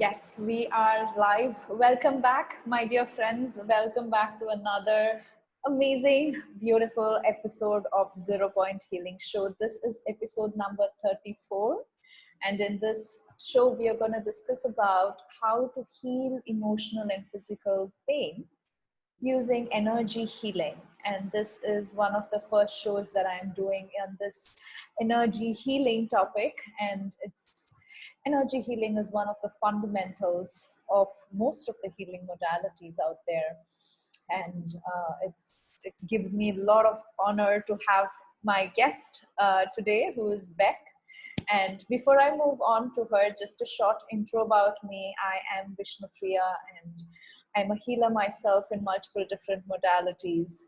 Yes, we are live. Welcome back, my dear friends. Welcome back to another amazing, beautiful episode of Zero Point Healing Show. This is episode number 34. And in this show, we are going to discuss about how to heal emotional and physical pain using energy healing. And this is one of the first shows that I'm doing on this energy healing topic. And energy healing is one of the fundamentals of most of the healing modalities out there. And it gives me a lot of honor to have my guest today, who is Beck. And before I move on to her, just a short intro about me. I am Vishnupriya, and I'm a healer myself in multiple different modalities.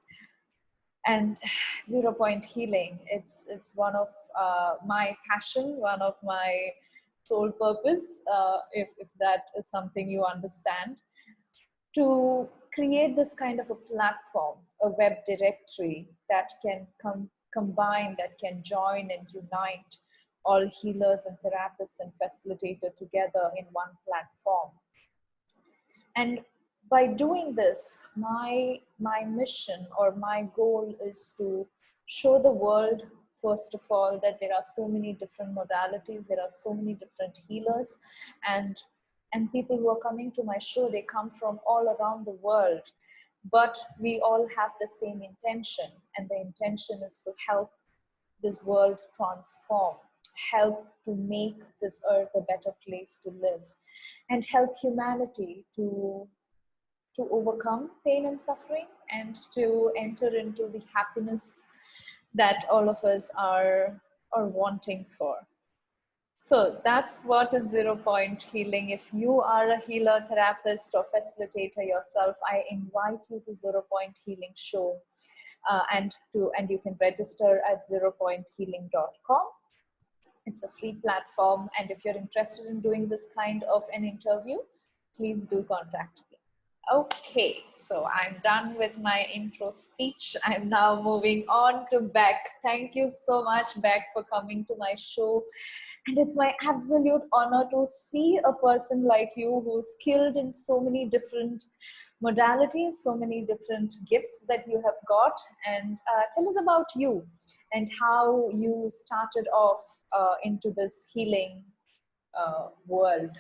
And Zero Point Healing, it's one of my passion, one of my sole purpose, if that is something you understand, to create this kind of a platform, a web directory that can combine, that can join and unite all healers and therapists and facilitators together in one platform. And by doing this, my mission or my goal is to show the world, first of all, that there are so many different modalities, there are so many different healers, and people who are coming to my show, they come from all around the world, but we all have the same intention, and the intention is to help this world transform, help to make this earth a better place to live, and help humanity to overcome pain and suffering and to enter into the happiness that all of us are wanting for. So that's what is Zero Point Healing. If you are a healer, therapist, or facilitator yourself, I invite you to Zero Point Healing Show, and you can register at zeropointhealing.com. It's a free platform, and if you're interested in doing this kind of an interview, please do contact me. Okay, so I'm done with my intro speech. I'm now moving on to Beck. Thank you so much, Beck, for coming to my show. And it's my absolute honor to see a person like you who's skilled in so many different modalities, so many different gifts that you have got. And tell us about you and how you started off into this healing world.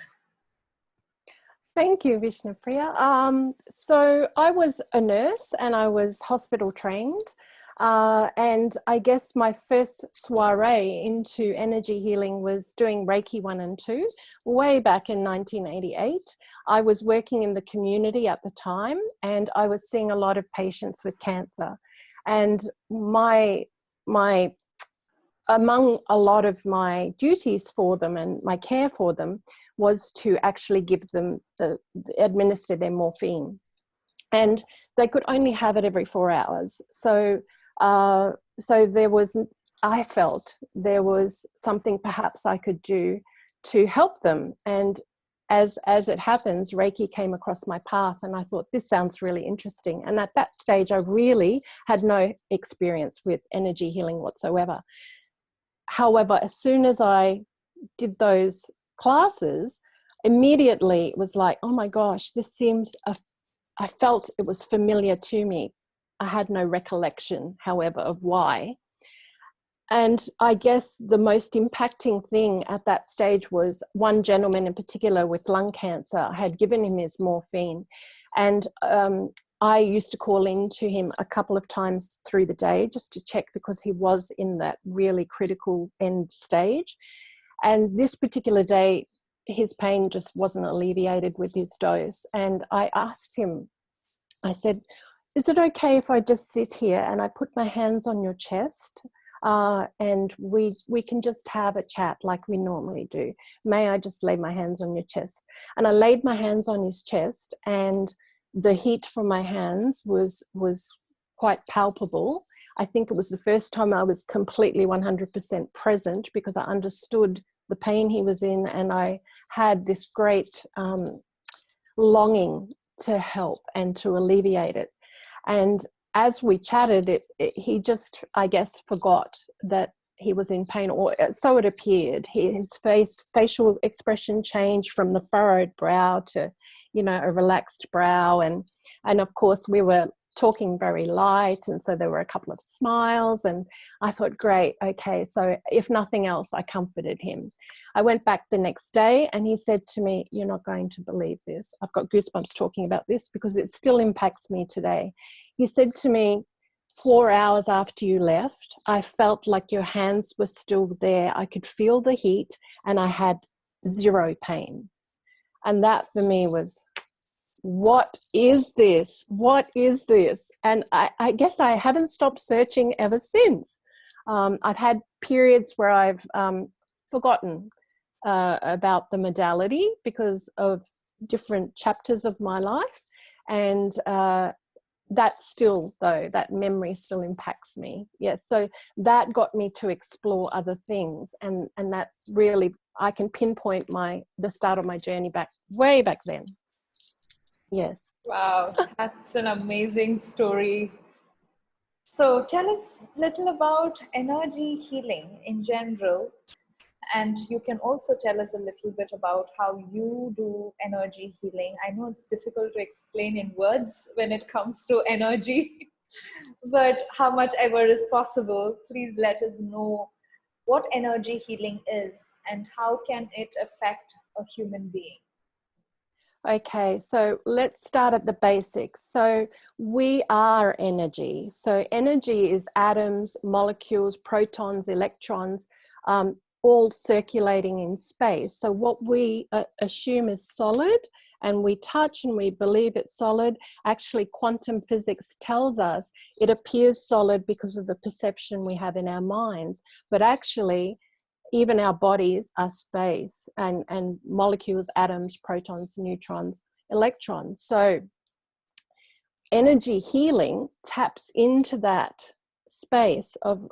Thank you, Vishnupriya. So I was a nurse and I was hospital trained. And I guess my first soiree into energy healing was doing Reiki 1 and 2 way back in 1988. I was working in the community at the time, and I was seeing a lot of patients with cancer. And among a lot of my duties for them and my care for them was to actually give them administer their morphine, and they could only have it every 4 hours. So I felt there was something perhaps I could do to help them. And as it happens, Reiki came across my path, and I thought, this sounds really interesting. And at that stage, I really had no experience with energy healing whatsoever. However, as soon as I did those classes, immediately it was like, oh my gosh, this seems, I felt it was familiar to me. I had no recollection, however, of why. And I guess the most impacting thing at that stage was one gentleman in particular with lung cancer. I had given him his morphine, and I used to call in to him a couple of times through the day just to check, because he was in that really critical end stage. And this particular day, his pain just wasn't alleviated with his dose. And I asked him, I said, is it okay if I just sit here and I put my hands on your chest and we can just have a chat like we normally do? May I just lay my hands on your chest? And I laid my hands on his chest, and the heat from my hands was quite palpable. I think it was the first time I was completely 100% present, because I understood the pain he was in, and I had this great longing to help and to alleviate it. And as we chatted, he just, I guess, forgot that he was in pain, or so it appeared. His facial expression changed from the furrowed brow to, a relaxed brow. And of course we were talking very light. And so there were a couple of smiles, and I thought, great. Okay. So if nothing else, I comforted him. I went back the next day and he said to me, "You're not going to believe this." I've got goosebumps talking about this because it still impacts me today. He said to me, 4 hours after you left, I felt like your hands were still there. I could feel the heat and I had zero pain. And that for me was, what is this? What is this? And I guess I haven't stopped searching ever since. I've had periods where I've forgotten about the modality because of different chapters of my life. And that memory still impacts me. Yes. So that got me to explore other things. And that's really, I can pinpoint the start of my journey way back then. Yes. Wow, that's an amazing story. So tell us a little about energy healing in general. And you can also tell us a little bit about how you do energy healing. I know it's difficult to explain in words when it comes to energy, but how much ever is possible, please let us know what energy healing is and how can it affect a human being. Okay, so let's start at the basics. So we are energy. So energy is atoms, molecules, protons, electrons, all circulating in space. So what we assume is solid and we touch and we believe it's solid, actually quantum physics tells us it appears solid because of the perception we have in our minds. But actually, even our bodies are space and molecules, atoms, protons, neutrons, electrons. So energy healing taps into that space of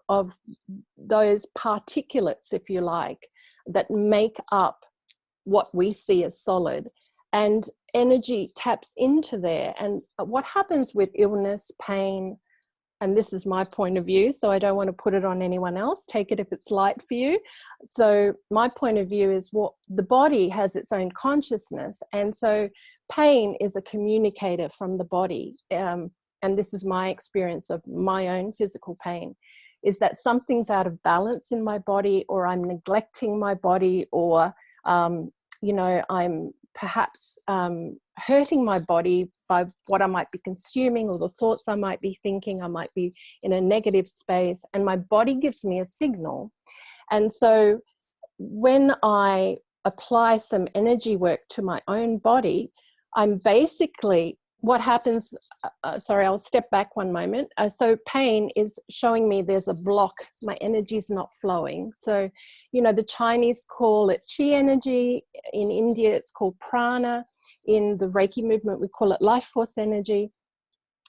those particulates, if you like, that make up what we see as solid. And energy taps into there. And what happens with illness, pain, and this is my point of view, so I don't want to put it on anyone else. Take it if it's light for you. So my point of view is what the body has its own consciousness. And so pain is a communicator from the body. And this is my experience of my own physical pain, is that something's out of balance in my body, or I'm neglecting my body, or, I'm perhaps hurting my body by what I might be consuming or the thoughts I might be thinking. I might be in a negative space and my body gives me a signal. And so when I apply some energy work to my own body, I'm basically, what happens, I'll step back one moment. So pain is showing me there's a block. My energy is not flowing. So, the Chinese call it chi energy. In India, it's called prana. In the Reiki movement, we call it life force energy.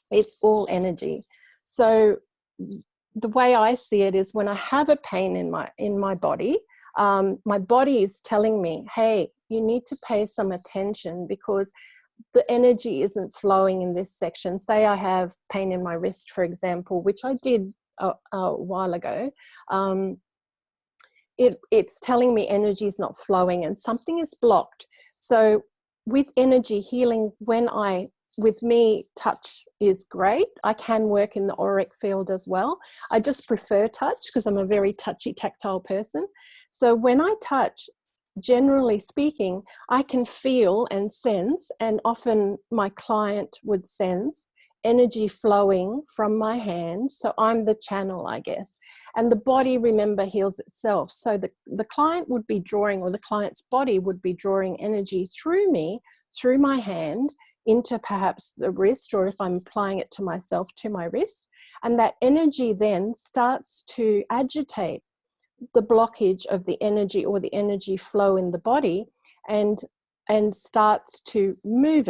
It's all energy. So the way I see it is when I have a pain in my body, my body is telling me, hey, you need to pay some attention because the energy isn't flowing in this section. Say I have pain in my wrist, for example, which I did a while ago. It's telling me energy is not flowing and something is blocked. So with energy healing, with me, touch is great. I can work in the auric field as well. I just prefer touch because I'm a very touchy, tactile person. So when I touch, generally speaking, I can feel and sense, and often my client would sense energy flowing from my hands. So I'm the channel, I guess. And the body, remember, heals itself. So the client would be drawing, or the client's body would be drawing energy through me, through my hand, into perhaps the wrist, or if I'm applying it to myself, to my wrist. And that energy then starts to agitate the blockage of the energy or the energy flow in the body, and starts to move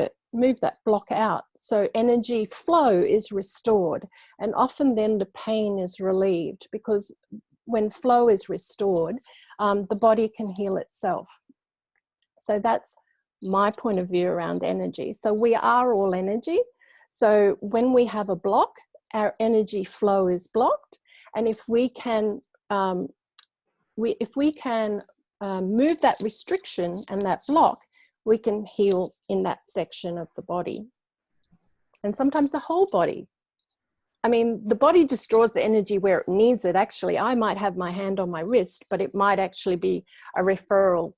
that block out. So energy flow is restored, and often then the pain is relieved, because when flow is restored, the body can heal itself. So that's my point of view around energy. So we are all energy. So when we have a block, our energy flow is blocked. And if we can um, if we can move that restriction and that block, we can heal in that section of the body, and sometimes the whole body. I mean, the body just draws the energy where it needs it. Actually, I might have my hand on my wrist, but it might actually be a referral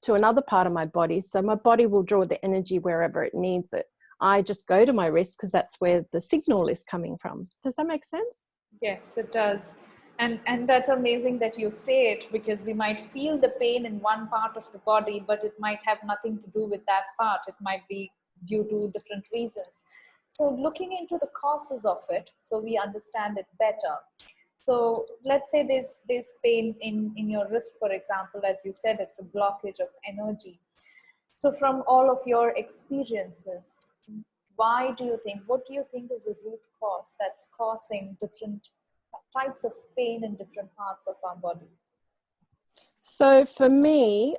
to another part of my body. So my body will draw the energy wherever it needs it. I just go to my wrist because that's where the signal is coming from. Does that make sense? Yes, it does. And that's amazing that you say it, because we might feel the pain in one part of the body, but it might have nothing to do with that part. It might be due to different reasons. So looking into the causes of it, so we understand it better. So let's say there's pain in your wrist, for example. As you said, it's a blockage of energy. So from all of your experiences, what do you think is the root cause that's causing different types of pain in different parts of our body? So for me,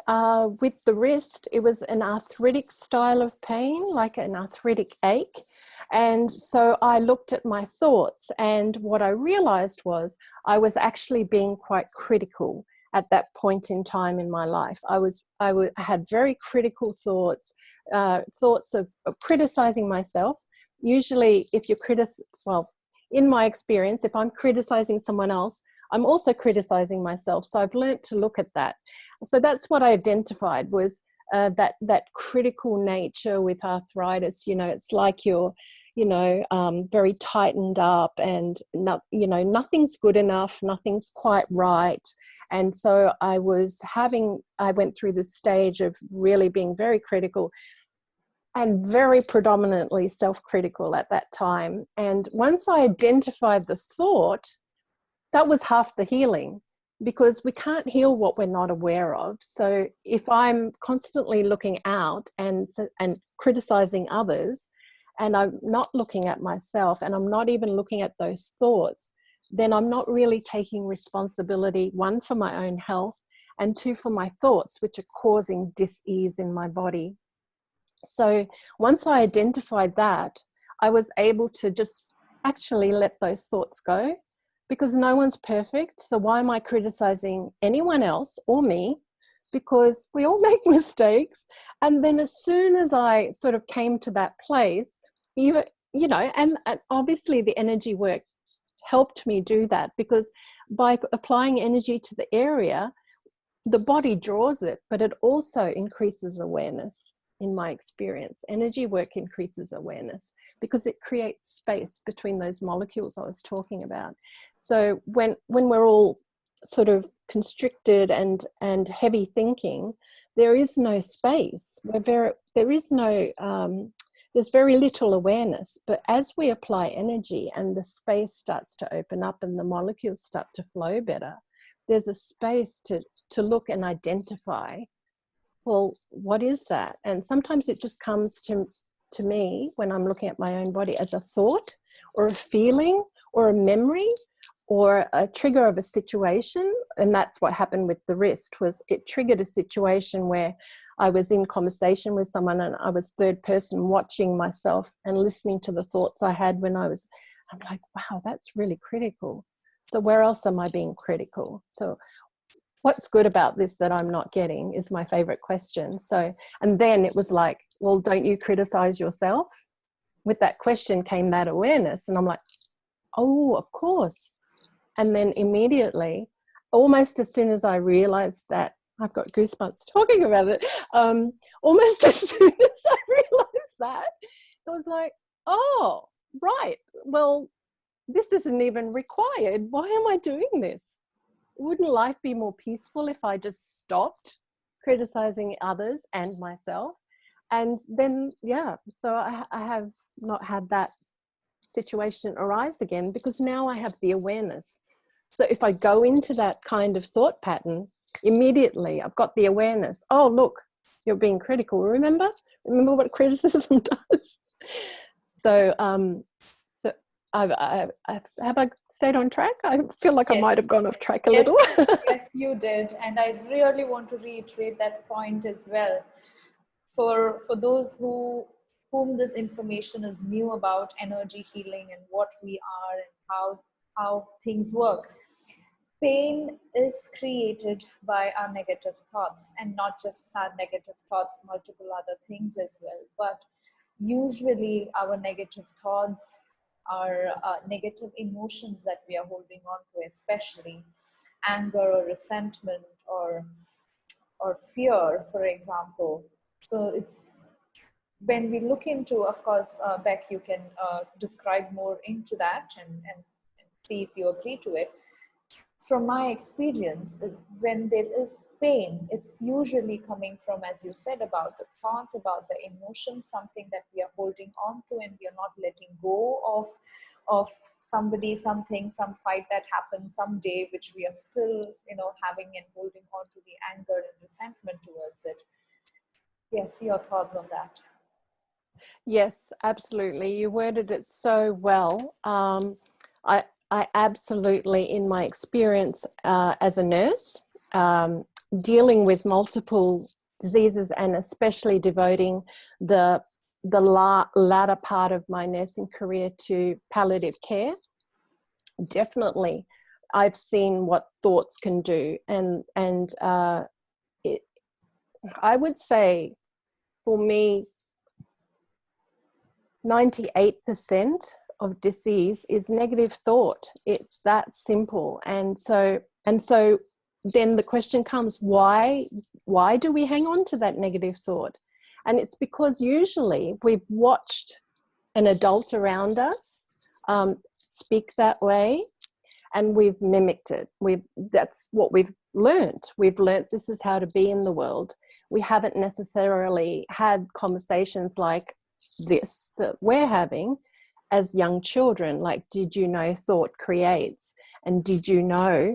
with the wrist, it was an arthritic style of pain, like an arthritic ache. And so I looked at my thoughts, and what I realized was I was actually being quite critical at that point in time in my life. I had very critical thoughts, thoughts of criticizing myself. Usually if you're in my experience, if I'm criticizing someone else, I'm also criticizing myself. So I've learned to look at that. So that's what I identified was that critical nature with arthritis. You know, it's like you're, very tightened up, and nothing's good enough, nothing's quite right. And so I went through this stage of really being very critical and very predominantly self-critical at that time. And once I identified the thought, that was half the healing, because we can't heal what we're not aware of. So if I'm constantly looking out and criticizing others, and I'm not looking at myself, and I'm not even looking at those thoughts, then I'm not really taking responsibility, one, for my own health, and two, for my thoughts, which are causing dis-ease in my body. So once I identified that, I was able to just actually let those thoughts go, because no one's perfect. So why am I criticizing anyone else or me? Because we all make mistakes. And then as soon as I sort of came to that place, even, and obviously the energy work helped me do that, because by applying energy to the area, the body draws it, but it also increases awareness. In my experience, energy work increases awareness because it creates space between those molecules I was talking about. So when we're all sort of constricted and heavy thinking, there is no space. There's very little awareness. But as we apply energy and the space starts to open up and the molecules start to flow better, there's a space to look and identify, well, what is that? And sometimes it just comes to me when I'm looking at my own body as a thought or a feeling or a memory or a trigger of a situation. And that's what happened with the wrist. Was it triggered a situation where I was in conversation with someone and I was third person watching myself and listening to the thoughts I had I'm like, wow, that's really critical. So where else am I being critical? So what's good about this that I'm not getting is my favorite question. So, and then it was like, well, don't you criticize yourself? With that question came that awareness. And I'm like, oh, of course. And then immediately, almost as soon as I realized that, I've got goosebumps talking about it. Almost as soon as I realized that, it was like, oh, right. Well, this isn't even required. Why am I doing this? Wouldn't life be more peaceful if I just stopped criticizing others and myself? And then, so I have not had that situation arise again, because now I have the awareness. So if I go into that kind of thought pattern, immediately I've got the awareness. Oh, look, you're being critical. Remember what criticism does. So, have I stayed on track? I feel like Yes. I might have gone off track a little. Yes, you did. And I really want to reiterate that point as well. For those whom this information is new about energy healing and what we are and how things work. pain is created by our negative thoughts, and not just our negative thoughts, multiple other things as well. But usually our negative thoughts are negative emotions that we are holding on to, especially anger or resentment or fear, for example. So it's when we look into, of course, Beck, you can describe more into that and see if you agree to it. From my experience, when there is pain, it's usually coming from, as you said, about the thoughts, about the emotions, something that we are holding on to and we are not letting go of somebody, something, some fight that happened someday, which we are still, having and holding on to the anger and resentment towards it. Yes, your thoughts on that? Yes, absolutely. You worded it so well. I absolutely, in my experience as a nurse, dealing with multiple diseases and especially devoting the latter part of my nursing career to palliative care, definitely I've seen what thoughts can do. And I would say for me, 98% of disease is negative thought. It's that simple. And so then the question comes, why do we hang on to that negative thought? And it's because usually we've watched an adult around us speak that way, and we've mimicked it. That's what we've learned. We've learned this is how to be in the world. We haven't necessarily had conversations like this that we're having as young children, like, did you know thought creates, and did you know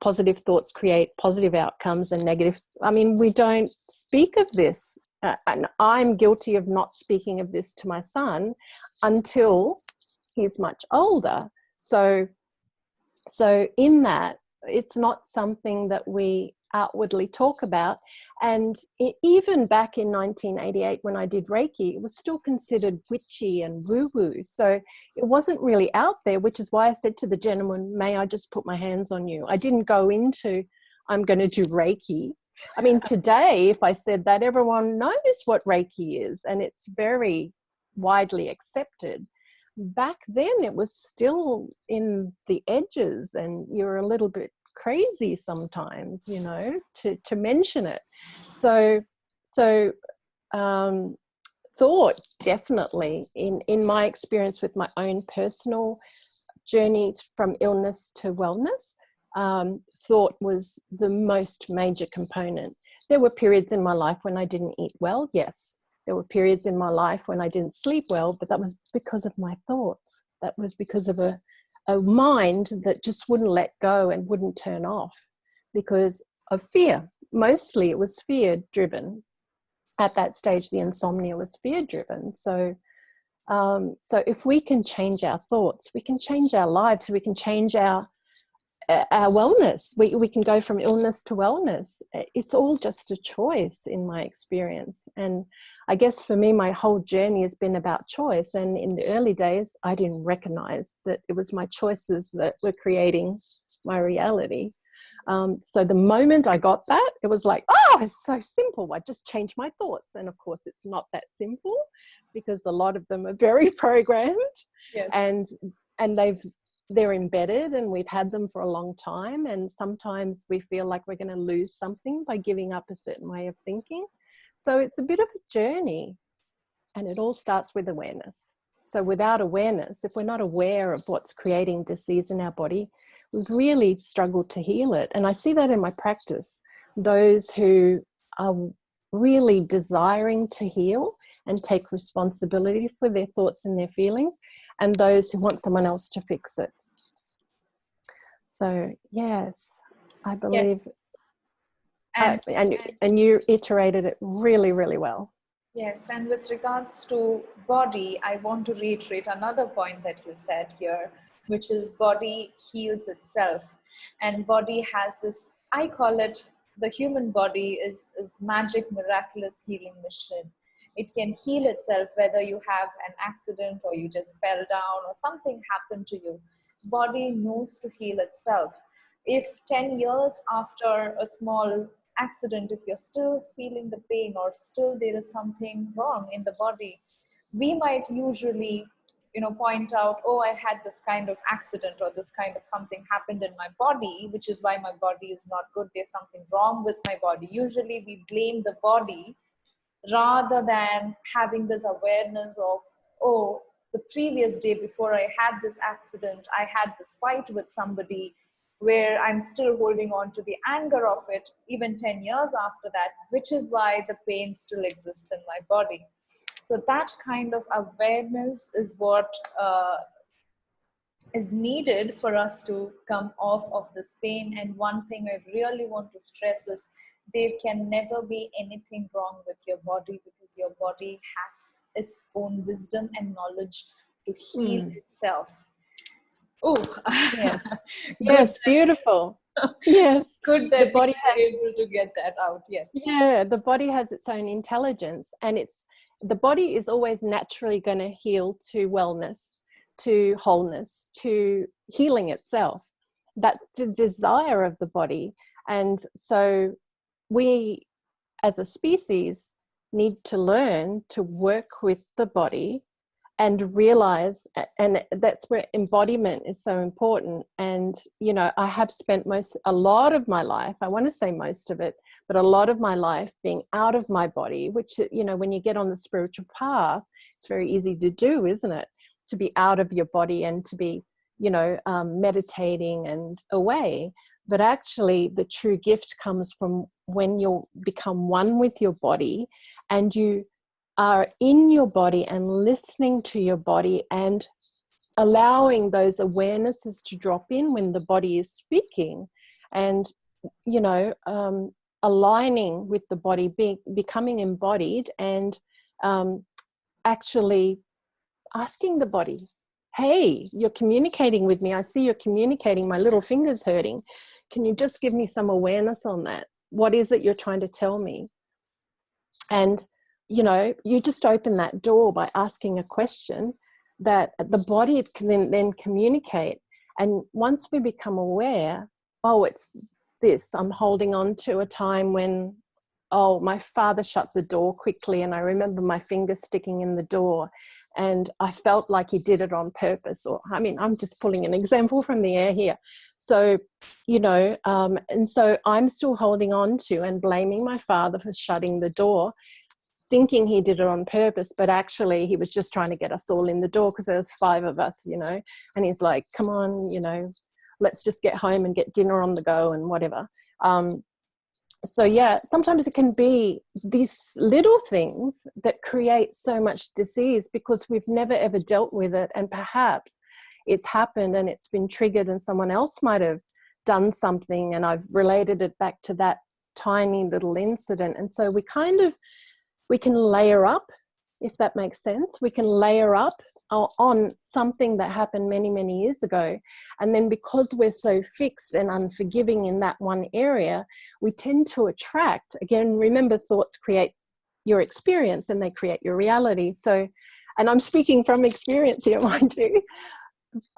positive thoughts create positive outcomes and negative? I mean, we don't speak of this, and I'm guilty of not speaking of this to my son until he's much older. So in that, it's not something that we outwardly talk about. And even back in 1988, when I did Reiki, it was still considered witchy and woo-woo. So it wasn't really out there, which is why I said to the gentleman, may I just put my hands on you? I didn't go into, I'm going to do Reiki. I mean, today, if I said that, everyone knows what Reiki is, and it's very widely accepted. Back then, it was still in the edges, and you're a little bit crazy sometimes, to mention it. So thought, definitely, in my experience with my own personal journeys from illness to wellness, thought was the most major component. There were periods in my life when I didn't eat well, yes. There were periods in my life when I didn't sleep well, but that was because of my thoughts. That was because of a mind that just wouldn't let go and wouldn't turn off because of fear. Mostly it was fear driven. At that stage, the insomnia was fear driven. So if we can change our thoughts, we can change our lives, we can change our wellness. We can go from illness to wellness. It's all just a choice in my experience. And I guess for me, my whole journey has been about choice. And in the early days, I didn't recognize that it was my choices that were creating my reality. So the moment I got that, it was like, oh, it's so simple. I just changed my thoughts. And of course, it's not that simple because a lot of them are very programmed. Yes. And they're embedded, and we've had them for a long time. And sometimes we feel like we're going to lose something by giving up a certain way of thinking. So it's a bit of a journey, and it all starts with awareness. So without awareness, if we're not aware of what's creating disease in our body, we've really struggled to heal it. And I see that in my practice. Those who are really desiring to heal and take responsibility for their thoughts and their feelings, and those who want someone else to fix it. So yes, I believe, yes. And you iterated it really, really well. Yes, and with regards to body, I want to reiterate another point that you said here, which is body heals itself. And body has this, I call it, the human body is magic, miraculous healing machine. It can heal itself whether you have an accident or you just fell down or something happened to you. Body knows to heal itself. if 10 years after a small accident, if you're still feeling the pain or still there is something wrong in the body, we might usually, point out, oh, I had this kind of accident or this kind of something happened in my body, which is why my body is not good. There's something wrong with my body. Usually we blame the body rather than having this awareness of, oh, the previous day before I had this accident, I had this fight with somebody where I'm still holding on to the anger of it, even 10 years after that, which is why the pain still exists in my body. So that kind of awareness is what is needed for us to come off of this pain. And one thing I really want to stress is there can never be anything wrong with your body, because your body has its own wisdom and knowledge to heal itself. Oh, Yes. good. Yes, beautiful. Yes. Good The that we body were has, able to get that out. Yes. yeah, the body has its own intelligence, and the body is always naturally going to heal to wellness, to wholeness, to healing itself. That's the desire of the body. And so we as a species need to learn to work with the body and realize, and that's where embodiment is so important. And I have spent a lot of my life, I want to say most of it, but a lot of my life being out of my body, which when you get on the spiritual path, it's very easy to do, isn't it, to be out of your body and to be meditating and away. But actually the true gift comes from when you become one with your body, and you are in your body and listening to your body and allowing those awarenesses to drop in when the body is speaking, and aligning with the body, becoming embodied, and actually asking the body, hey, you're communicating with me, I see you're communicating, my little finger's hurting, can you just give me some awareness on that? What is it you're trying to tell me? And you just open that door by asking a question that the body can then communicate. And once we become aware, oh, it's this, I'm holding on to a time when, oh, my father shut the door quickly, and I remember my finger sticking in the door, and I felt like he did it on purpose. Or, I mean, I'm just pulling an example from the air here. So, and so I'm still holding on to and blaming my father for shutting the door, thinking he did it on purpose, but actually he was just trying to get us all in the door because there was 5 of us, and he's like, come on, let's just get home and get dinner on the go and whatever. So yeah, sometimes it can be these little things that create so much disease because we've never ever dealt with it, and perhaps it's happened and it's been triggered and someone else might have done something, and I've related it back to that tiny little incident. And so we can layer up, if that makes sense. We can layer up on something that happened many, many years ago. And then because we're so fixed and unforgiving in that one area, we tend to attract, again, remember, thoughts create your experience and they create your reality. So, and I'm speaking from experience here, mind you.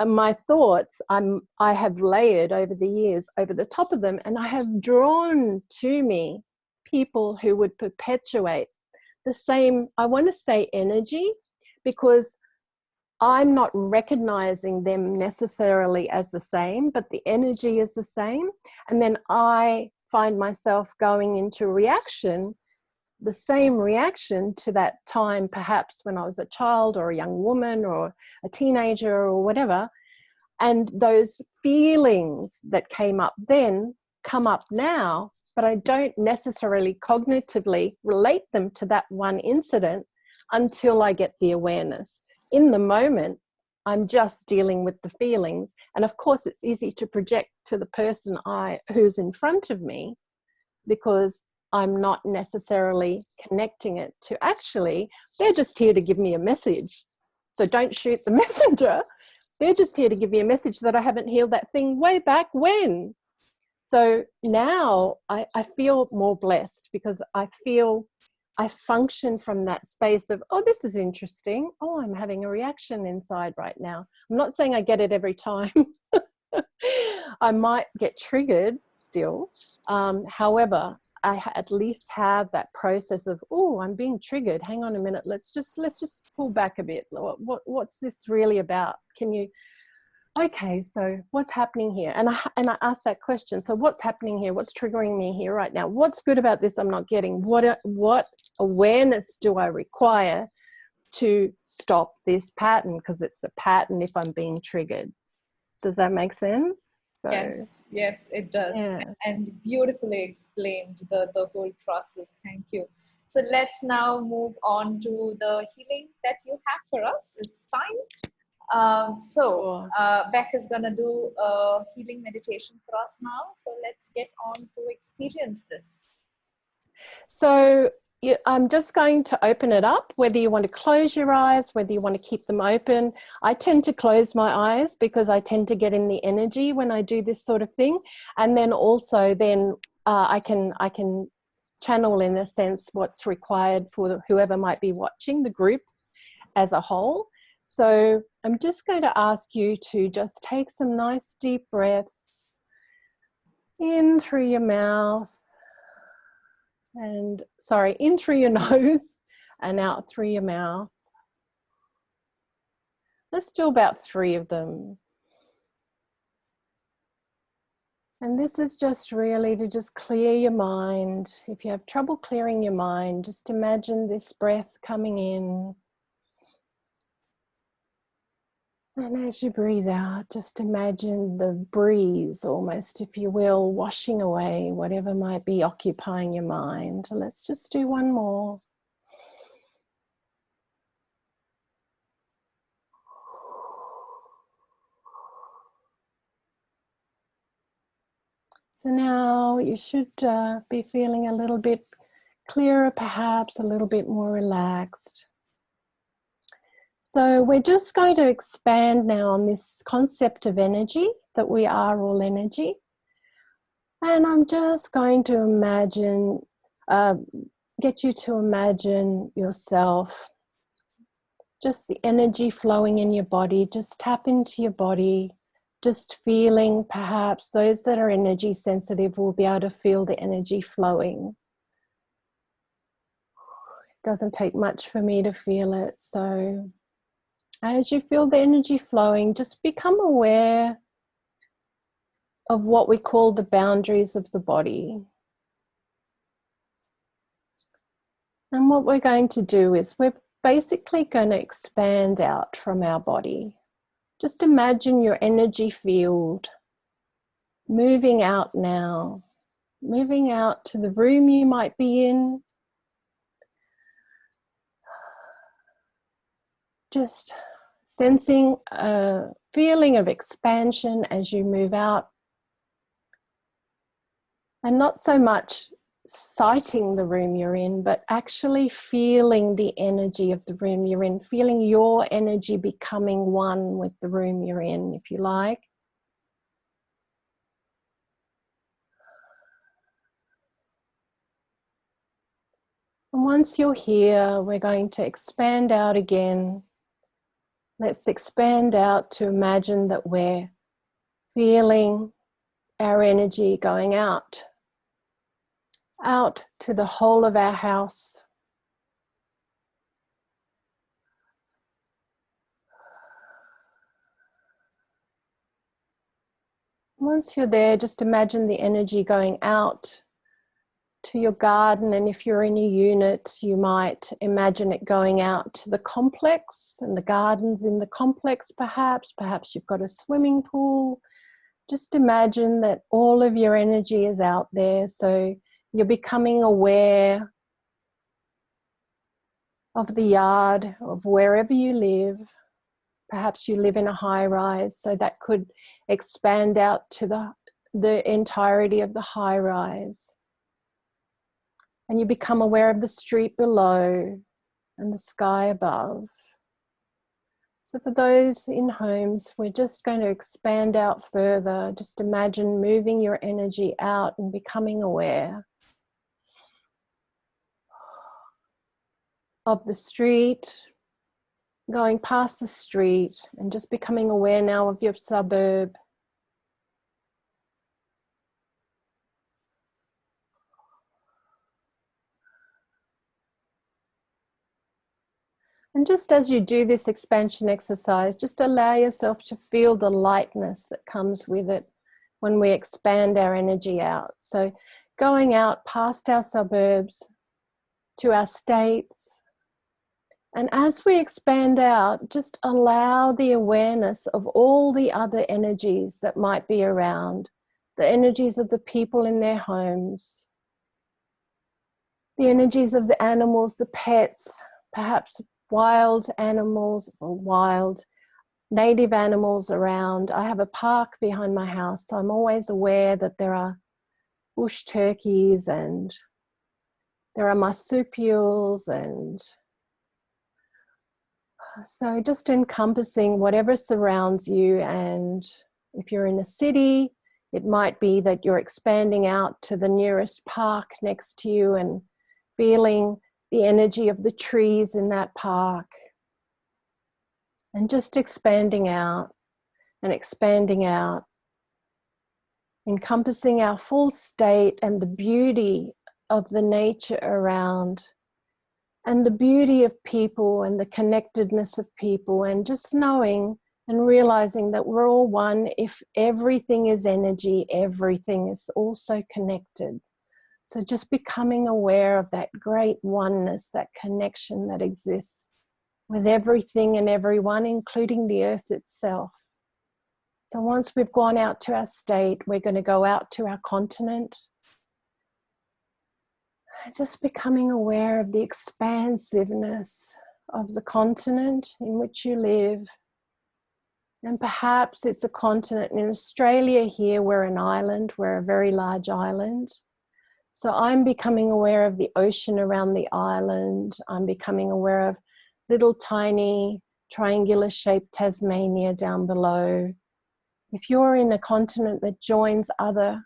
My thoughts, I have layered over the years over the top of them, and I have drawn to me people who would perpetuate the same, I want to say, energy, because I'm not recognizing them necessarily as the same, but the energy is the same. And then I find myself going into reaction, the same reaction to that time, perhaps when I was a child or a young woman or a teenager or whatever. And those feelings that came up then come up now, but I don't necessarily cognitively relate them to that one incident until I get the awareness. In the moment, I'm just dealing with the feelings. And of course, it's easy to project to the person who's in front of me, because I'm not necessarily connecting it to, actually, they're just here to give me a message. So don't shoot the messenger. They're just here to give me a message that I haven't healed that thing way back when. So now I feel more blessed, because I feel I function from that space of, oh, this is interesting. Oh, I'm having a reaction inside right now. I'm not saying I get it every time, I might get triggered still. However, at least have that process of, oh, I'm being triggered. Hang on a minute. Let's just pull back a bit. What's this really about? Can you? Okay, so what's happening here? And I asked that question. So what's happening here? What's triggering me here right now? What's good about this I'm not getting? What awareness do I require to stop this pattern? Because it's a pattern if I'm being triggered. Does that make sense? So yes, it does. yeah. And beautifully explained the whole process. Thank you. So let's now move on to the healing that you have for us. It's time. Sure. Beck is going to do a healing meditation for us now. So let's get on to experience this. So I'm just going to open it up, whether you want to close your eyes, whether you want to keep them open. I tend to close my eyes because I tend to get in the energy when I do this sort of thing. And then also I can channel, in a sense, what's required for whoever might be watching, the group as a whole. So I'm just going to ask you to just take some nice deep breaths in through your mouth. In through your nose and out through your mouth. Let's do about 3 of them. And this is just really to just clear your mind. If you have trouble clearing your mind, just imagine this breath coming in. And as you breathe out, just imagine the breeze, almost, if you will, washing away whatever might be occupying your mind. Let's just do one more. So now you should be feeling a little bit clearer, perhaps a little bit more relaxed. So we're just going to expand now on this concept of energy, that we are all energy. And I'm just going to imagine, get you to imagine yourself, just the energy flowing in your body. Just tap into your body, just feeling, perhaps those that are energy sensitive will be able to feel the energy flowing. It doesn't take much for me to feel it. So as you feel the energy flowing, just become aware of what we call the boundaries of the body. And what we're going to do is we're basically going to expand out from our body. Just imagine your energy field moving out now, moving out to the room you might be in. Just sensing a feeling of expansion as you move out, and not so much sighting the room you're in, but actually feeling the energy of the room you're in, feeling your energy becoming one with the room you're in, if you like. And once you're here, we're going to expand out again. Let's expand out to imagine that we're feeling our energy going out to the whole of our house. Once you're there, just imagine the energy going out to your garden, and if you're in a unit, you might imagine it going out to the complex and the gardens in the complex, perhaps you've got a swimming pool. Just imagine that all of your energy is out there, so you're becoming aware of the yard of wherever you live. Perhaps you live in a high rise, so that could expand out to the entirety of the high rise. And you become aware of the street below and the sky above. So for those in homes, we're just going to expand out further. Just imagine moving your energy out and becoming aware of the street, going past the street, and just becoming aware now of your suburb, And just as you do this expansion exercise, just allow yourself to feel the lightness that comes with it when we expand our energy out. So going out past our suburbs to our states. And as we expand out, just allow the awareness of all the other energies that might be around, the energies of the people in their homes, the energies of the animals, the pets, perhaps wild animals or wild native animals around. I have a park behind my house, so I'm always aware that there are bush turkeys and there are marsupials, and so just encompassing whatever surrounds you. And if you're in a city, it might be that you're expanding out to the nearest park next to you and feeling the energy of the trees in that park. And just expanding out and expanding out, encompassing our full state and the beauty of the nature around, and the beauty of people and the connectedness of people, and just knowing and realizing that we're all one. If everything is energy, everything is also connected. So just becoming aware of that great oneness, that connection that exists with everything and everyone, including the earth itself. So once we've gone out to our state, we're going to go out to our continent. Just becoming aware of the expansiveness of the continent in which you live. And perhaps it's a continent. In Australia here, we're an island, we're a very large island. So I'm becoming aware of the ocean around the island. I'm becoming aware of little tiny triangular shaped Tasmania down below. If you're in a continent that joins other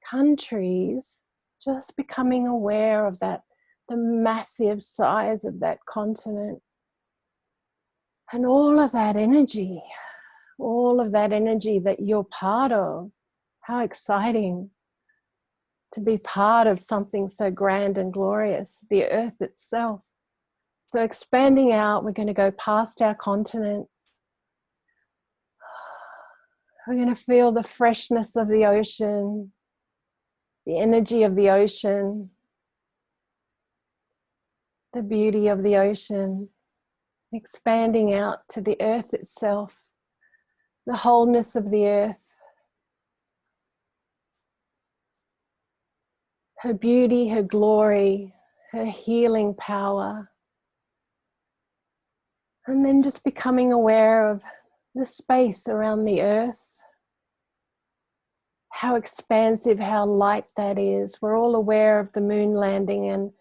countries, just becoming aware of that, the massive size of that continent. And all of that energy that you're part of. How exciting to be part of something so grand and glorious, the earth itself. So expanding out, we're going to go past our continent. We're going to feel the freshness of the ocean, the energy of the ocean, the beauty of the ocean, expanding out to the earth itself, the wholeness of the earth, her beauty, her glory, her healing power. And then just becoming aware of the space around the earth, how expansive, how light that is. We're all aware of the moon landing and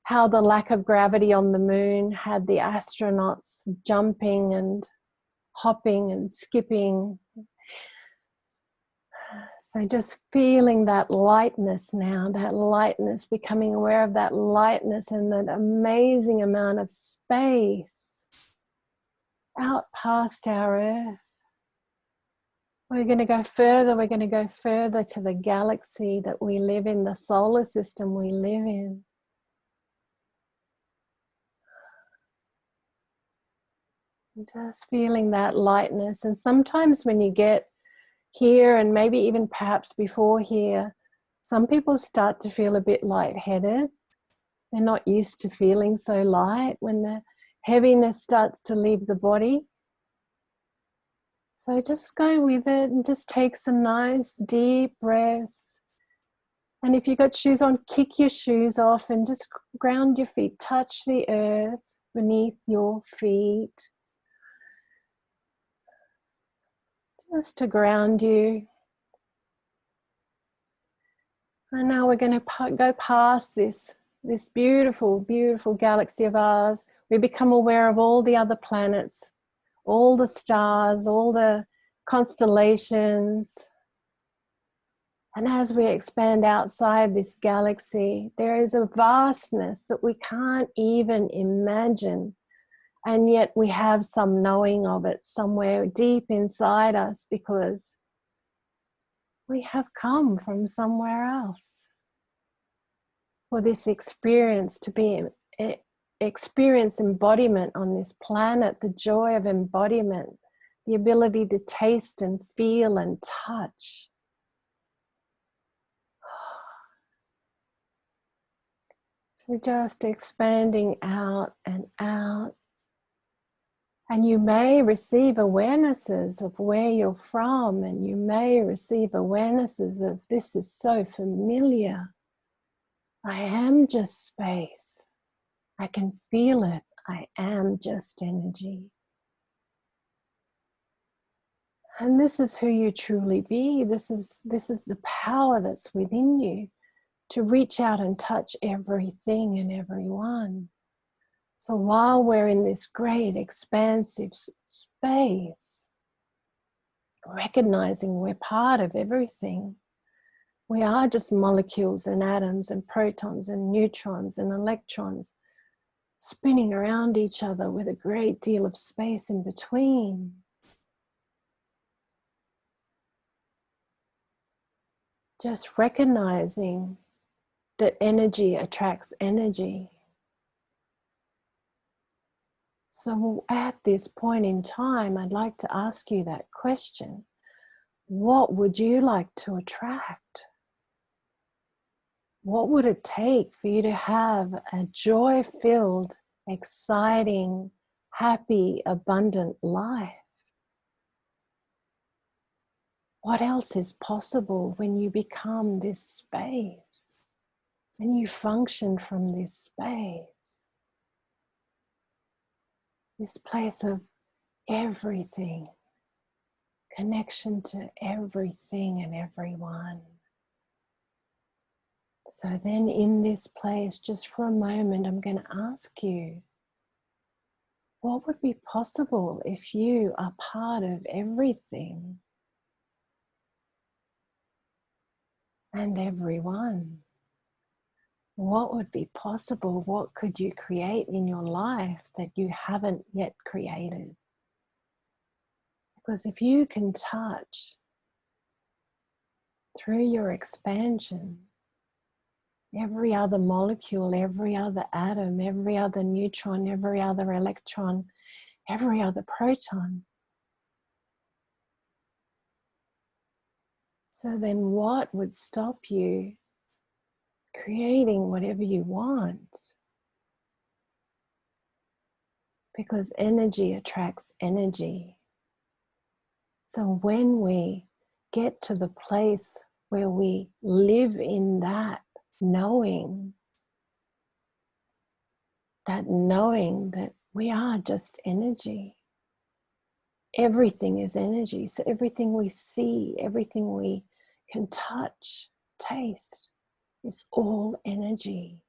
how the lack of gravity on the moon had the astronauts jumping and hopping and skipping. So just feeling that lightness now, that lightness, becoming aware of that lightness and that amazing amount of space out past our earth. We're going to go further. We're going to go further to the galaxy that we live in, the solar system we live in. Just feeling that lightness. And sometimes when you get here, and maybe even perhaps before here, some people start to feel a bit lightheaded. They're not used to feeling so light when the heaviness starts to leave the body. So just go with it and just take some nice deep breaths. And if you've got shoes on, kick your shoes off and just ground your feet. Touch the earth beneath your feet. Just to ground you. And now we're going to go past this beautiful, beautiful galaxy of ours. We become aware of all the other planets, all the stars, all the constellations. And as we expand outside this galaxy, there is a vastness that we can't even imagine. And yet we have some knowing of it somewhere deep inside us because we have come from somewhere else for this experience to be experience embodiment on this planet, the joy of embodiment, the ability to taste and feel and touch. So just expanding out and out. And you may receive awarenesses of where you're from, and you may receive awarenesses of this is so familiar. I am just space. I can feel it. I am just energy. And this is who you truly be. This is the power that's within you to reach out and touch everything and everyone. So while we're in this great expansive space, recognizing we're part of everything, we are just molecules and atoms and protons and neutrons and electrons spinning around each other with a great deal of space in between. Just recognizing that energy attracts energy. So at this point in time, I'd like to ask you that question. What would you like to attract? What would it take for you to have a joy-filled, exciting, happy, abundant life? What else is possible when you become this space, when you function from this space? This place of everything, connection to everything and everyone. So then in this place, just for a moment, I'm going to ask you, what would be possible if you are part of everything and everyone? What would be possible? What could you create in your life that you haven't yet created? Because if you can touch through your expansion every other molecule, every other atom, every other neutron, every other electron, every other proton, so then what would stop you creating whatever you want? Because energy attracts energy. So when we get to the place where we live in that knowing that we are just energy. Everything is energy. So everything we see, everything we can touch, taste, it's all energy.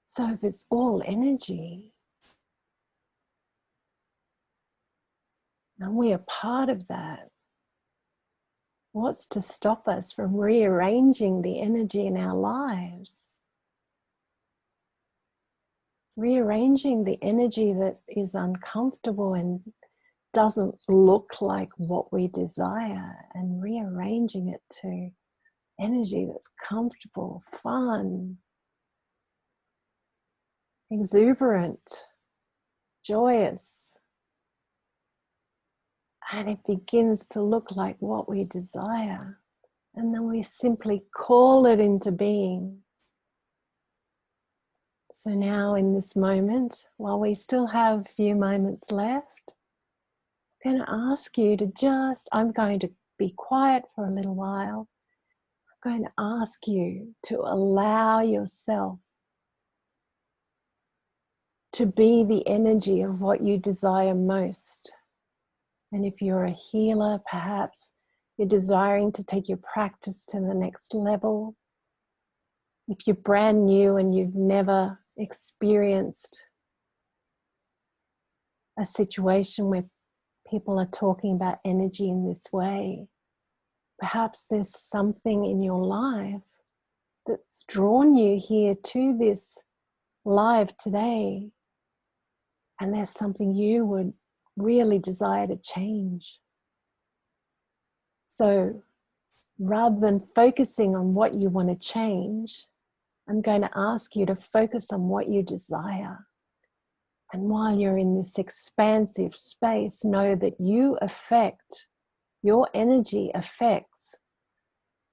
So if it's all energy, and we are part of that, what's to stop us from rearranging the energy in our lives? Rearranging the energy that is uncomfortable and doesn't look like what we desire, and rearranging it to energy that's comfortable, fun, exuberant, joyous. And it begins to look like what we desire. And then we simply call it into being. So now in this moment, while we still have a few moments left, I'm going to ask you to I'm going to be quiet for a little while. I'm going to ask you to allow yourself to be the energy of what you desire most. And if you're a healer, perhaps you're desiring to take your practice to the next level. If you're brand new and you've never experienced a situation where people are talking about energy in this way, perhaps there's something in your life that's drawn you here to this live today, and there's something you would really desire to change. So rather than focusing on what you want to change, I'm going to ask you to focus on what you desire. And while you're in this expansive space, know that your energy affects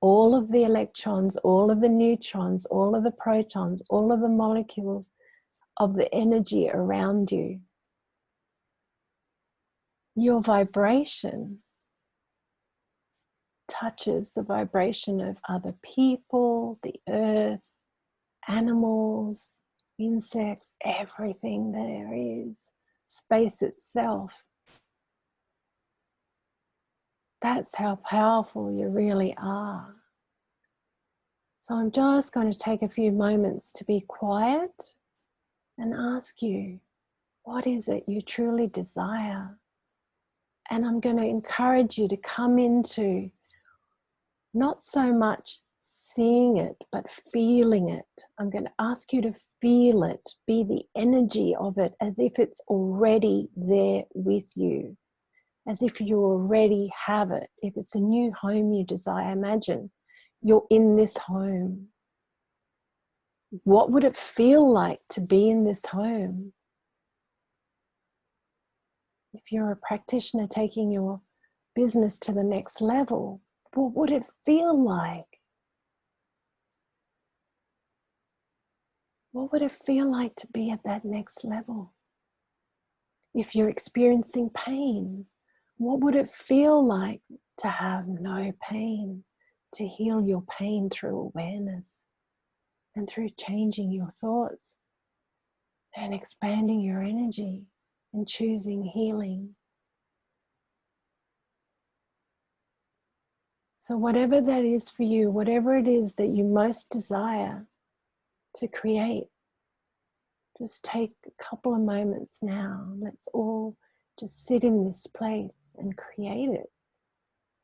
all of the electrons, all of the neutrons, all of the protons, all of the molecules of the energy around you. Your vibration touches the vibration of other people, the earth, animals, insects, everything there is, space itself. That's how powerful you really are. So I'm just going to take a few moments to be quiet and ask you, what is it you truly desire? And I'm going to encourage you to come into not so much seeing it, but feeling it. I'm going to ask you to feel it, be the energy of it as if it's already there with you, as if you already have it. If it's a new home you desire, imagine you're in this home. What would it feel like to be in this home? If you're a practitioner taking your business to the next level, what would it feel like? What would it feel like to be at that next level? If you're experiencing pain, what would it feel like to have no pain, to heal your pain through awareness and through changing your thoughts and expanding your energy and choosing healing? So whatever that is for you, whatever it is that you most desire to create, just take a couple of moments now. Let's all just sit in this place and create it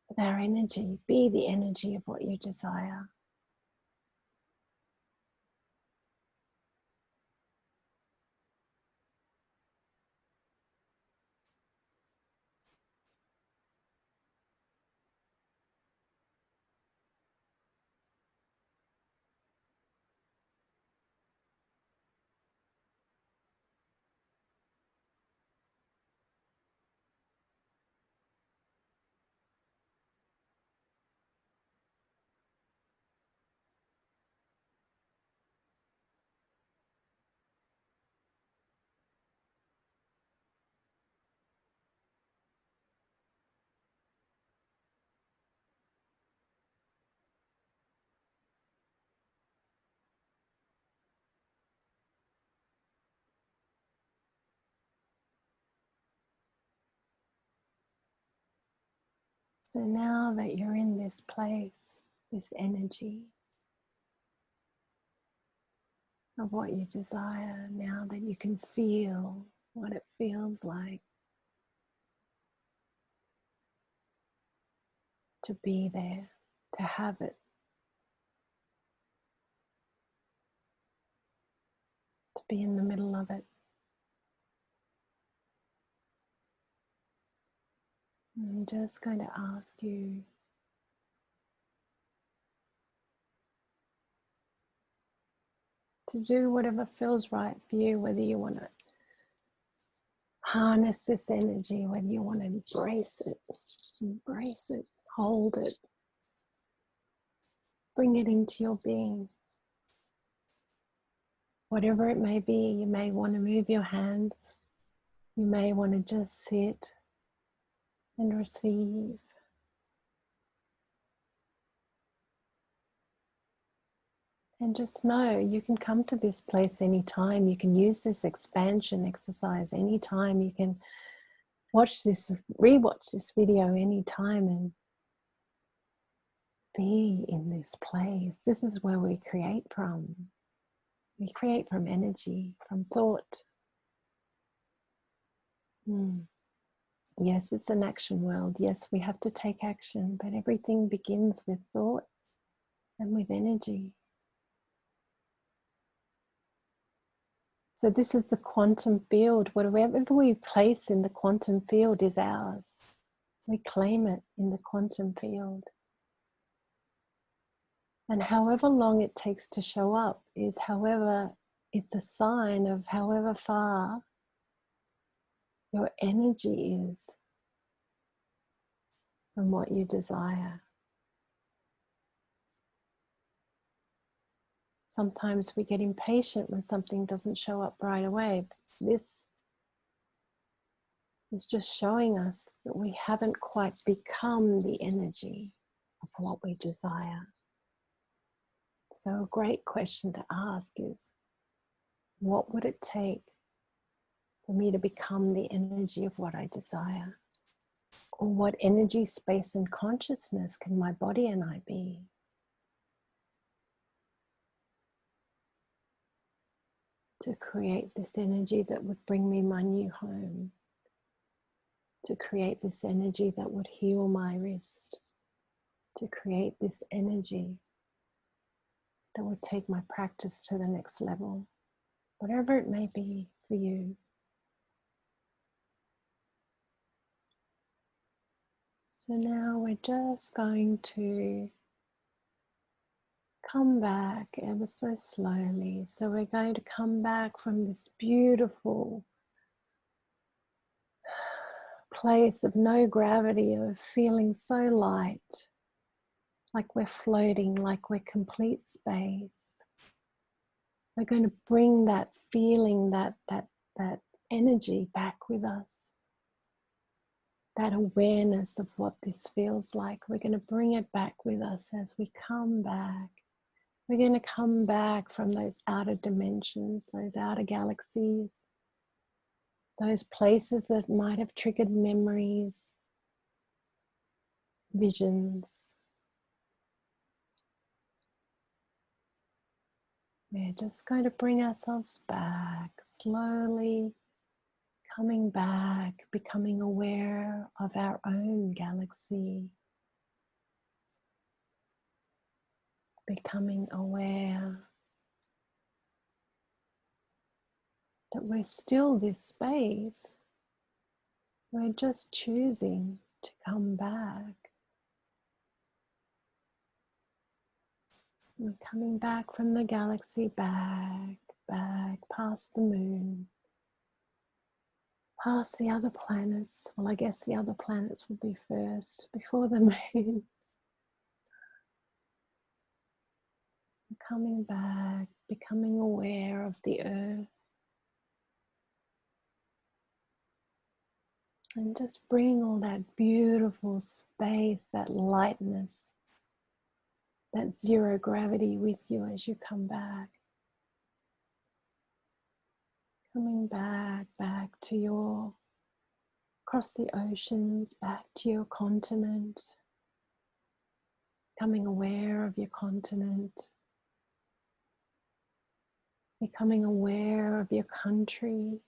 with our energy. Be the energy of what you desire. So now that you're in this place, this energy of what you desire, now that you can feel what it feels like to be there, to have it, to be in the middle of it. I'm just going to ask you to do whatever feels right for you, whether you want to harness this energy, whether you want to embrace it, hold it, bring it into your being. Whatever it may be, you may want to move your hands, you may want to just sit and receive. And just know you can come to this place anytime. You can use this expansion exercise anytime. You can rewatch this video anytime and be in this place. This is where we create from. We create from energy, from thought. Yes, it's an action world. Yes, we have to take action, but everything begins with thought and with energy. So this is the quantum field. Whatever we place in the quantum field is ours. So we claim it in the quantum field. And however long it takes to show up is it's a sign of however far your energy is from what you desire. Sometimes we get impatient when something doesn't show up right away. This is just showing us that we haven't quite become the energy of what we desire. So a great question to ask is, what would it take for me to become the energy of what I desire? Or what energy, space, and consciousness can my body and I be? To create this energy that would bring me my new home. To create this energy that would heal my wrist. To create this energy that would take my practice to the next level. Whatever it may be for you. So now we're just going to come back ever so slowly. So we're going to come back from this beautiful place of no gravity, of feeling so light, like we're floating, like we're complete space. We're going to bring that feeling, that energy back with us. That awareness of what this feels like. We're going to bring it back with us as we come back. We're going to come back from those outer dimensions, those outer galaxies, those places that might have triggered memories, visions. We're just going to bring ourselves back, slowly coming back, becoming aware of our own galaxy, becoming aware that we're still this space. We're just choosing to come back. We're coming back from the galaxy, back, past the moon, past the other planets. Well, I guess the other planets will be first, before the moon. Coming back, becoming aware of the earth. And just bring all that beautiful space, that lightness, that zero gravity with you as you come back. Coming back to your, across the oceans, back to your continent. Becoming aware of your continent. Becoming aware of your country.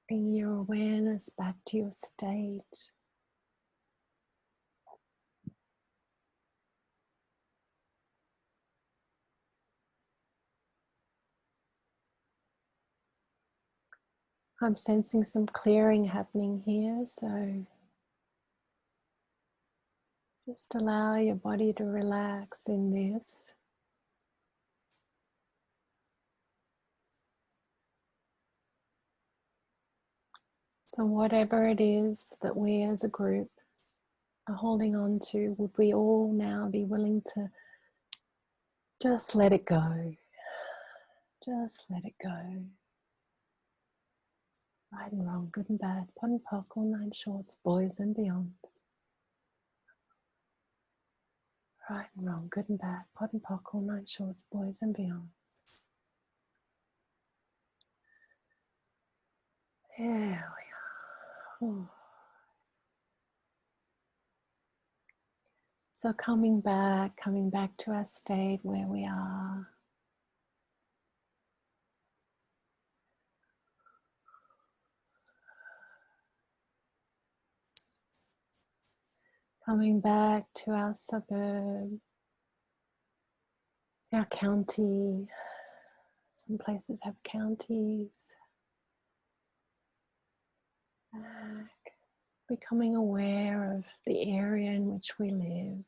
Bring your awareness back to your state. I'm sensing some clearing happening here, so just allow your body to relax in this. So whatever it is that we as a group are holding on to, would we all now be willing to just let it go? Just let it go. Right and wrong, good and bad, pot and pock, all nine shorts, boys and beyonds. Right and wrong, good and bad, pot and pock, all nine shorts, boys and beyonds. There we are. Ooh. So coming back to our state where we are. Coming back to our suburb, our county. Some places have counties. Back, becoming aware of the area in which we live.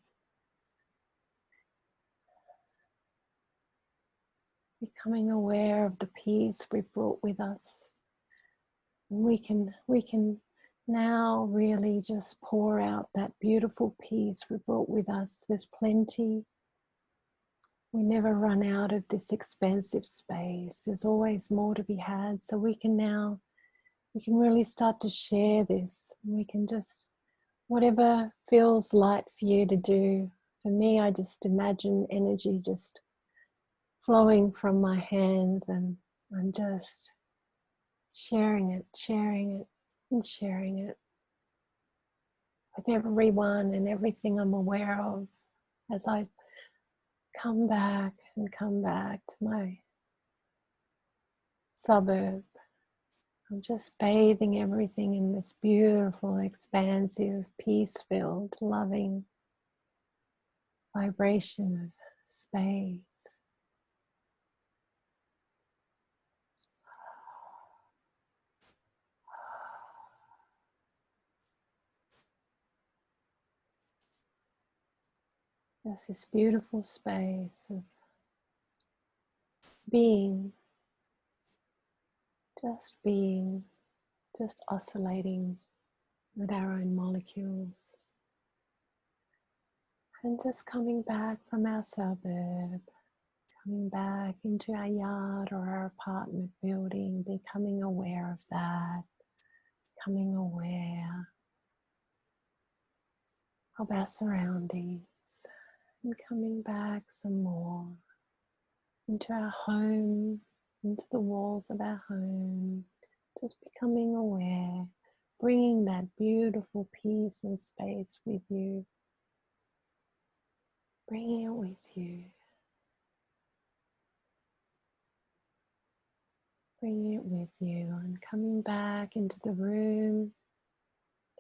becoming aware of the peace we brought with us. And we can now really just pour out that beautiful peace we brought with us. There's plenty. We never run out of this expansive space. There's always more to be had. So we can really start to share this. We can just, whatever feels light for you to do. For me, I just imagine energy just flowing from my hands, and I'm just sharing it, and sharing it with everyone and everything I'm aware of as I come back to my suburb. I'm just bathing everything in this beautiful, expansive, peace-filled, loving vibration of space. There's this beautiful space of being, just oscillating with our own molecules. And just coming back from our suburb, coming back into our yard or our apartment building, becoming aware of that, becoming aware of our surroundings, and coming back some more into our home, into the walls of our home, just becoming aware, bringing that beautiful peace and space with you, bringing it with you, bringing it with you, and coming back into the room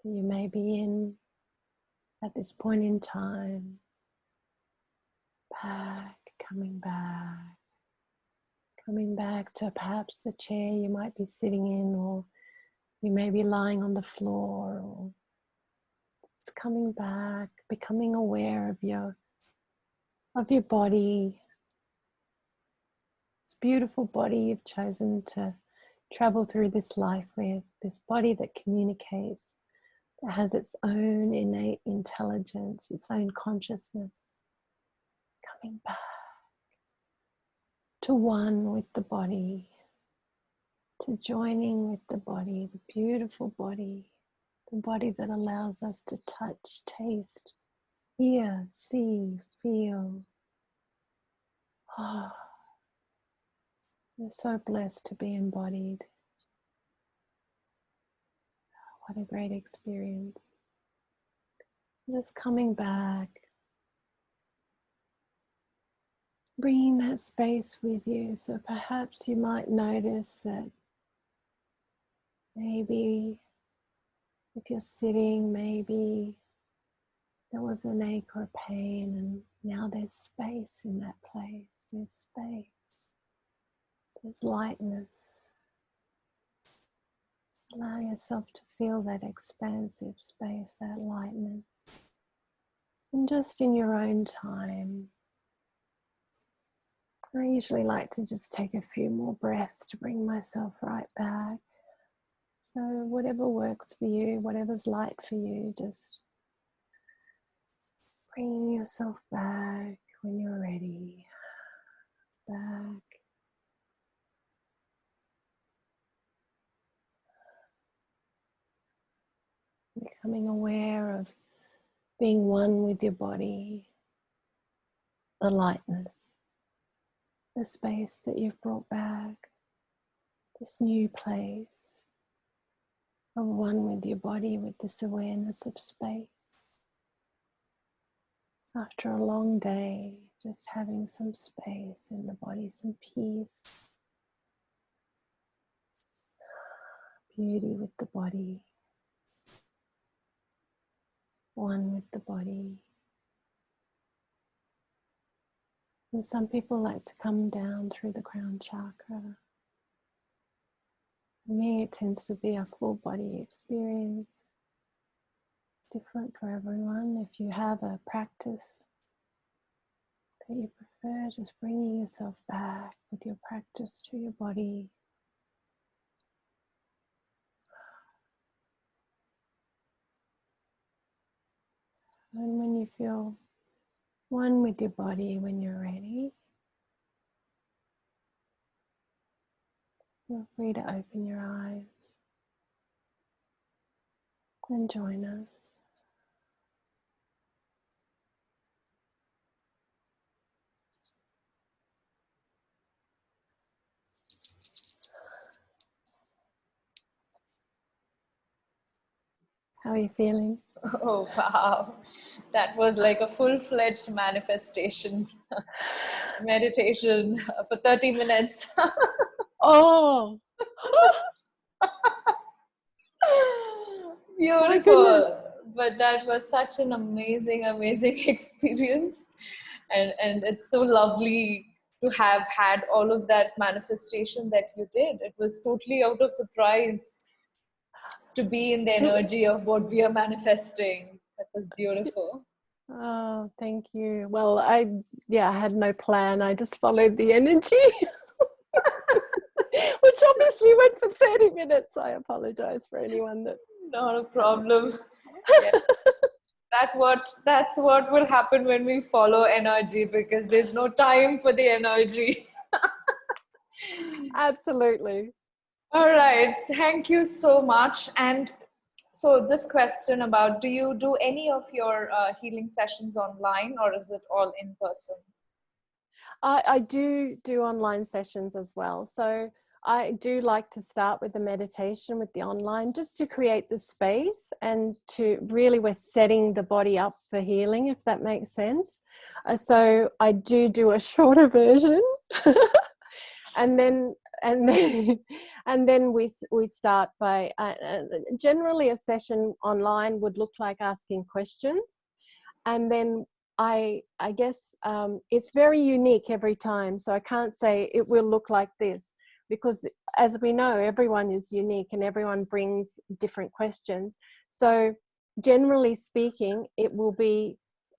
that you may be in at this point in time, coming back to perhaps the chair you might be sitting in, or you may be lying on the floor, or it's coming back, becoming aware of your body, this beautiful body you've chosen to travel through this life with, this body that communicates, that has its own innate intelligence, its own consciousness, coming back to one with the body, to joining with the body, the beautiful body, the body that allows us to touch, taste, hear, see, feel. Oh, we're so blessed to be embodied. What a great experience. Just coming back, bringing that space with you. So perhaps you might notice that maybe if you're sitting, maybe there was an ache or pain, and now there's space in that place. There's space. There's lightness. Allow yourself to feel that expansive space, that lightness. And just in your own time, I usually like to just take a few more breaths to bring myself right back. So whatever works for you, whatever's light for you, just bringing yourself back when you're ready. Back. Becoming aware of being one with your body, the lightness, the space that you've brought back, this new place of one with your body, with this awareness of space. After a long day, just having some space in the body, some peace, beauty with the body, one with the body. And some people like to come down through the crown chakra. For me, it tends to be a full body experience. Different for everyone. If you have a practice that you prefer, just bringing yourself back with your practice to your body. And when you feel one with your body, when you're ready, feel free to open your eyes and join us. How are you feeling? Oh, wow. That was like a full-fledged manifestation meditation for 30 minutes. Oh, my goodness. Beautiful. But that was such an amazing experience. And it's so lovely to have had all of that manifestation that you did. It was totally out of surprise to be in the energy of what we are manifesting. That was beautiful. Oh, thank you. Well, I had no plan. I just followed the energy, which obviously went for 30 minutes. I apologize for anyone that... Not a problem. Yeah. That's what will happen when we follow energy, because there's no time for the energy. Absolutely. All right, thank you so much. And so this question about, do you do any of your healing sessions online, or is it all in person? I do online sessions as well. So I do like to start with the meditation, with the online, just to create the space and to really, we're setting the body up for healing, if that makes sense. So I do a shorter version. and then we start by generally a session online would look like asking questions, and then I guess it's very unique every time, so I can't say it will look like this, because as we know, everyone is unique and everyone brings different questions. So generally speaking, it will be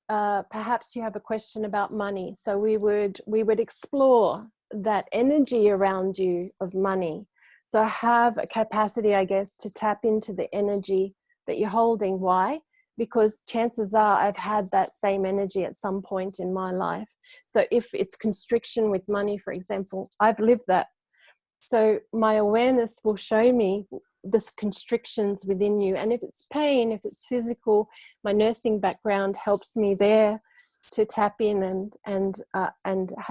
perhaps you have a question about money, so we would explore that energy around you of money. So have a capacity, I guess, to tap into the energy that you're holding. Why? Because chances are I've had that same energy at some point in my life. So if it's constriction with money, for example, I've lived that. So my awareness will show me this constrictions within you. And if it's pain, if it's physical, my nursing background helps me there to tap in and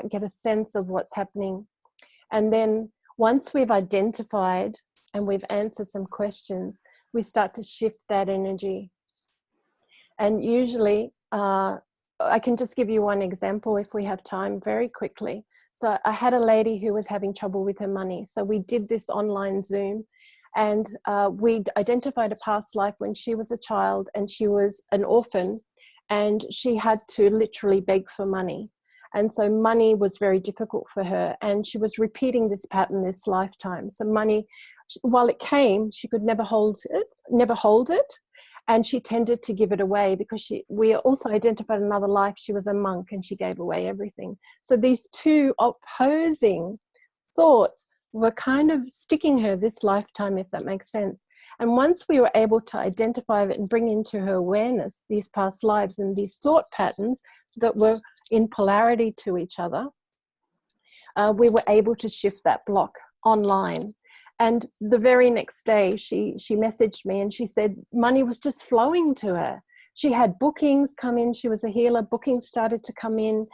get a sense of what's happening. And then once we've identified and we've answered some questions, we start to shift that energy. And usually, I can just give you one example if we have time very quickly. So I had a lady who was having trouble with her money. So we did this online Zoom, and we identified a past life when she was a child and she was an orphan, and she had to literally beg for money. And so money was very difficult for her, and she was repeating this pattern this lifetime. So money, while it came, she could never hold it. And she tended to give it away because we also identified another life. She was a monk and she gave away everything. So these two opposing thoughts were kind of sticking her this lifetime, if that makes sense. And once we were able to identify it and bring into her awareness these past lives and these thought patterns that were in polarity to each other, we were able to shift that block online. And the very next day, she messaged me and she said money was just flowing to her. She had bookings come in. She was a healer. Bookings started to come in.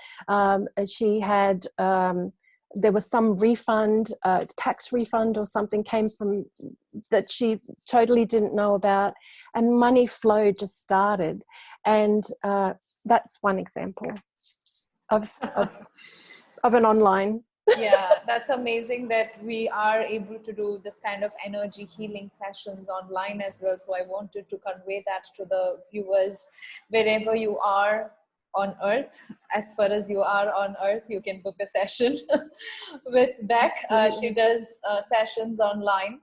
She had, there was some refund, tax refund or something came from that she totally didn't know about. And money flow just started. And that's one example of an online. Yeah, that's amazing that we are able to do this kind of energy healing sessions online as well. So I wanted to convey that to the viewers. Wherever you are on earth, as far as you are on earth, you can book a session with Beck. She does sessions online,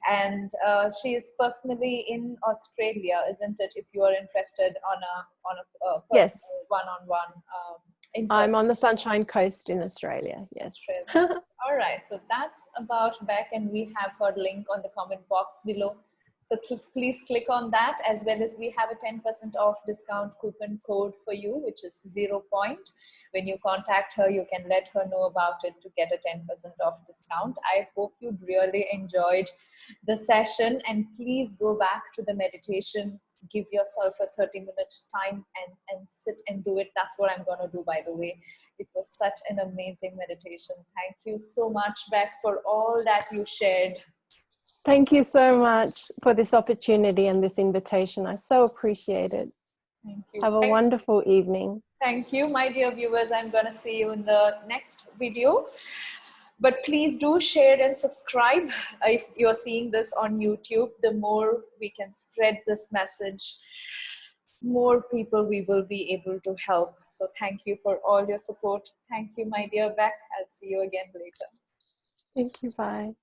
and she is personally in Australia, isn't it? If you are interested on a personal Yes. one-on-one in I'm on the Sunshine Coast in Australia, yes. Australia. All right, so that's about Beck, and we have her link on the comment box below. So please click on that, as well as we have a 10% off discount coupon code for you, which is 0 point. When you contact her, you can let her know about it to get a 10% off discount. I hope you really enjoyed the session, and please go back to the meditation. Give yourself a 30-minute time and sit and do it. That's what I'm going to do, by the way. It was such an amazing meditation. Thank you so much, Beck, for all that you shared. Thank you so much for this opportunity and this invitation. I so appreciate it. Thank you. Have a wonderful evening. Thank you, my dear viewers. I'm going to see you in the next video. But please do share and subscribe if you're seeing this on YouTube. The more we can spread this message, more people we will be able to help. So thank you for all your support. Thank you, my dear Beck. I'll see you again later. Thank you. Bye.